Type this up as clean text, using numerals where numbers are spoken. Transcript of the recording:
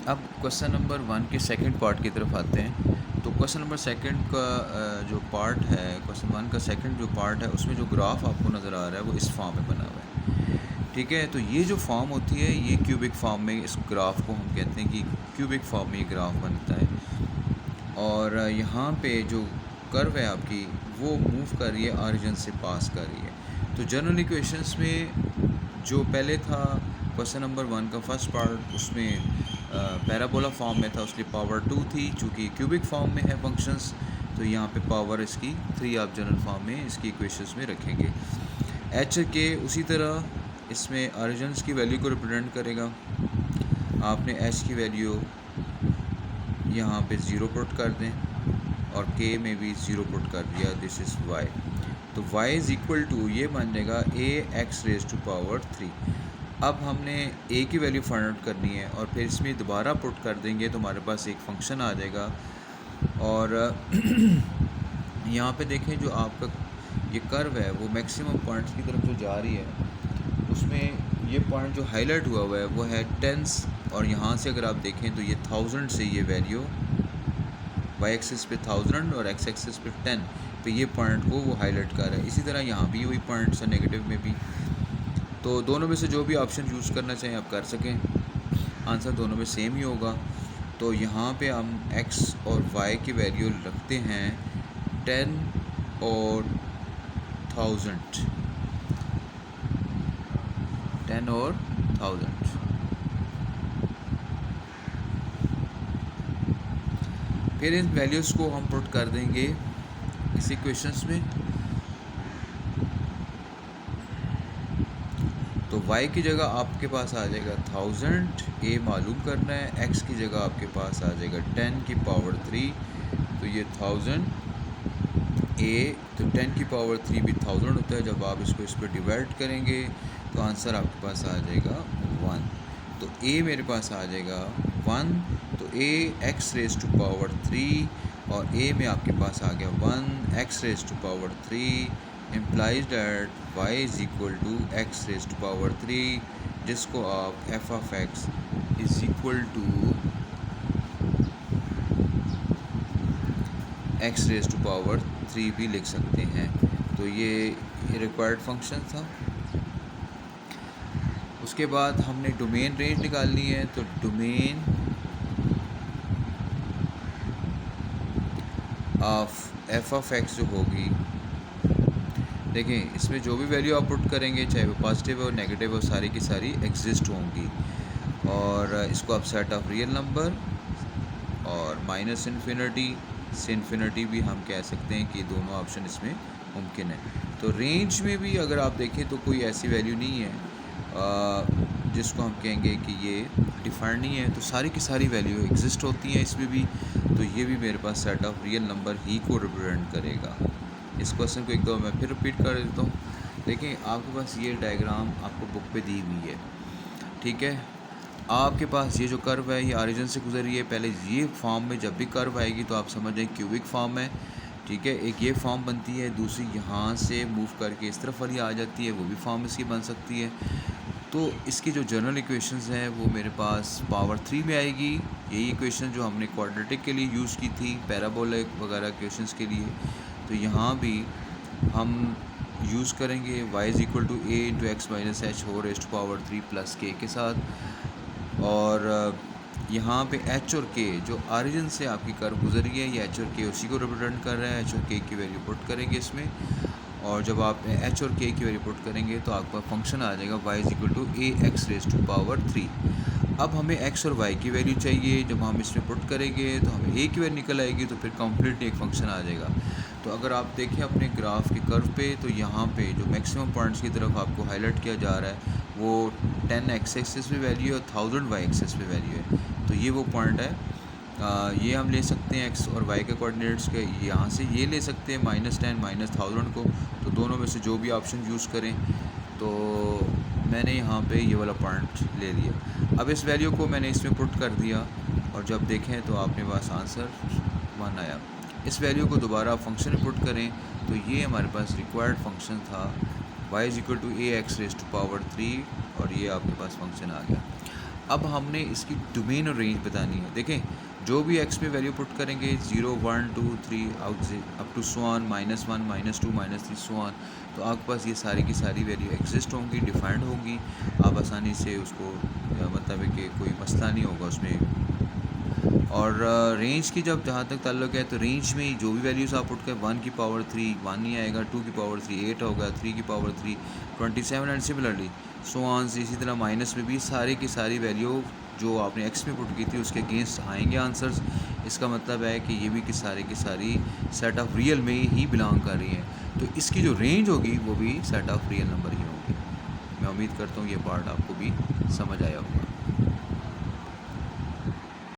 अब question number 1 के second part की तरफ आते हैं। तो क्वेश्चन नंबर सेकंड का जो पार्ट है, क्वेश्चन 1 का सेकंड जो पार्ट है उसमें जो ग्राफ आपको नज़र आ रहा है वो इस फॉर्म में बना हुआ है। ठीक है, तो ये जो फॉर्म होती है ये क्यूबिक फॉर्म में, इस ग्राफ को हम कहते हैं कि क्यूबिक फॉर्म में ये ग्राफ बनता है। और यहाँ पे जो कर्व है आपकी वो मूव कर रही है, ऑरिजिन से पास कर रही है। तो जनरल इक्वेशंस में जो पहले था क्वेश्चन नंबर 1 का फर्स्ट पार्ट, उसमें पैराबोला फॉर्म में था, उसकी पावर 2 थी। चूँकि क्यूबिक फॉर्म में है फंक्शंस तो यहाँ पे पावर इसकी 3 आप जनरल फॉर्म में इसकी इक्वेशंस में रखेंगे। एच के उसी तरह इसमें ऑरिजिन्स की वैल्यू को रिप्रेजेंट करेगा। आपने एच की वैल्यू यहाँ पे 0 पुट कर दें और के में भी 0 पुट कर दिया, दिस इज़ वाई। तो y इज़ इक्वल टू ये बन जाएगा ए एक्स रेज टू पावर 3। अब हमने a की वैल्यू फाइंड आउट करनी है और फिर इसमें दोबारा पुट कर देंगे तो हमारे पास एक फंक्शन आ जाएगा। और यहाँ पे देखें जो आपका ये कर्व है वो मैक्सिमम पॉइंट्स की तरफ जो जा रही है उसमें ये पॉइंट जो हाईलाइट हुआ है वो है टेंस। और यहाँ से अगर आप देखें तो ये 1000 से ये वैल्यू वाई एक्सिस पे 1000 और एक्स एक्सिस पे 10 पे ये पॉइंट को वो हाईलाइट कर रहा है। इसी तरह यहाँ भी वही पॉइंट्स है नेगेटिव में भी। तो दोनों में से जो भी ऑप्शन यूज़ करना चाहें आप कर सकें, आंसर दोनों में सेम ही होगा। तो यहाँ पे हम x और y की वैल्यू रखते हैं 10 और 1000, 10 और 1000। फिर इन वैल्यूज़ को हम पुट कर देंगे इस इक्वेशंस में। तो y की जगह आपके पास आ जाएगा 1000, a मालूम करना है। x की जगह आपके पास आ जाएगा 10 की पावर 3, तो ये 1000 a, तो 10 की पावर 3 भी 1000 होता है। जब आप इसको इस पर डिवाइड करेंगे तो आंसर आपके पास आ जाएगा 1। तो a मेरे पास आ जाएगा 1, तो a x raise to power 3 और a में आपके पास आ गया 1 x raise to power 3 implies that y is equal to x raised to power 3, जिसको आप f of x is equal to x raised to power 3 भी लिख सकते हैं। तो ये रिक्वायर्ड फंक्शन था। उसके बाद हमने डोमेन रेंज निकालनी है। तो domain of f of x जो होगी, देखें इसमें जो भी वैल्यू आप पुट करेंगे चाहे वो पॉजिटिव हो नेगेटिव हो, सारी की सारी एग्जिस्ट होंगी। और इसको आप सेट ऑफ रियल नंबर और माइनस इन्फिनिटी से इन्फिनिटी भी हम कह सकते हैं कि दोनों ऑप्शन इसमें मुमकिन है। तो रेंज में भी अगर आप देखें तो कोई ऐसी वैल्यू नहीं है जिसको हम कहेंगे कि ये डिफाइंड नहीं है, तो सारी की सारी वैल्यू एग्जिस्ट होती हैं इसमें भी। तो ये भी मेरे पास सेट ऑफ रियल नंबर ही को रिप्रेजेंट करेगा। इस क्वेश्चन को एक दो मैं फिर रिपीट कर देता हूँ। देखिए आपके पास ये डायग्राम आपको बुक पे दी हुई है, ठीक है। आपके पास ये जो कर्व है ये ऑरिजिन से गुजर रही है। पहले ये फॉर्म में जब भी कर्व आएगी तो आप समझ जाएं क्यूबिक फॉर्म है, ठीक है। एक ये फॉर्म बनती है, दूसरी यहाँ से मूव करके इस तरफ वाली आ जाती है, वो भी फॉर्म इसकी बन सकती है। तो इसकी जो जनरल इक्वेशंस हैं वो मेरे पास पावर 3 में आएगी। यही इक्वेशन जो हमने क्वाड्रेटिक के लिए यूज़ की थी, पैराबोलिक वगैरह इक्वेशंस के लिए। तो यहाँ भी हम यूज़ करेंगे y is equal to a into x minus h whole raised power 3 plus k के साथ। और यहाँ पे h और k जो ऑरिजिन से आपकी कर्व गुजर रही है, ये h और k उसी को रिप्रेजेंट कर रहा है। h और k की वैल्यू पुट करेंगे इसमें, और जब आप h और k की वैल्यू पुट करेंगे तो आपका फंक्शन आ जाएगा y is equal to a x raise to power 3। अब हमें x और y की वैल्यू चाहिए। जब हम इसमें पुट करेंगे तो हमें a की वैल्यू निकल आएगी, तो फिर कम्प्लीट एक फंक्शन आ जाएगा। तो अगर आप देखें अपने ग्राफ के कर्व पे, तो यहाँ पे जो मैक्सिमम पॉइंट्स की तरफ आपको हाईलाइट किया जा रहा है वो 10 एक्स एक्सिस पे वैल्यू है और 1000 वाई एक्सिस पे वैल्यू है। तो ये वो पॉइंट है। ये हम ले सकते हैं x और y के कोऑर्डिनेट्स के, यहाँ से ये ले सकते हैं -10 -1000 को। तो दोनों में से जो भी ऑप्शन यूज़ करें। तो मैंने यहाँ पे ये वाला पॉइंट ले लिया। अब इस वैल्यू को मैंने इसमें पुट कर दिया और जब देखें तो आपके पास आंसर 1 आया। इस वैल्यू को दोबारा फंक्शन में पुट करें तो ये हमारे पास रिक्वायर्ड फंक्शन था y is equal to a x raise to power 3 और ये आपके पास फंक्शन आ गया। अब हमने इसकी डोमेन और रेंज बतानी है। देखें, जो भी एक्स में वैल्यू पुट करेंगे 0 1 2 3 आउट से up to so on -1 -2 -3 so on, तो आपके पास ये सारी की सारी वैल्यू एग्जिस्ट होंगी, डिफाइंड होंगी। आप आसानी से उसको मतलब है कि कोई मसला नहीं होगा उसमें। और रेंज की जब जहाँ तक ताल्लुक है, तो रेंज में जो भी वैल्यूज़ आप पुट करें 1 की पावर 3 1 नहीं आएगा, 2 की पावर 3 8 होगा, 3 की power 3 27 and similarly so on. इसी तरह माइनस में भी सारी की सारी वैल्यू जो आपने एक्स में पुट की थी उसके अगेंस्ट आएंगे आंसर्स। इसका मतलब है कि ये भी कि सारी की सारी सेट ऑफ रियल में ही बिलोंग कर रही हैं, तो इसकी जो रेंज होगी वो भी सेट ऑफ रियल नंबर ही होगी। मैं उम्मीद करता हूँ ये पार्ट आपको भी समझ आया होगा।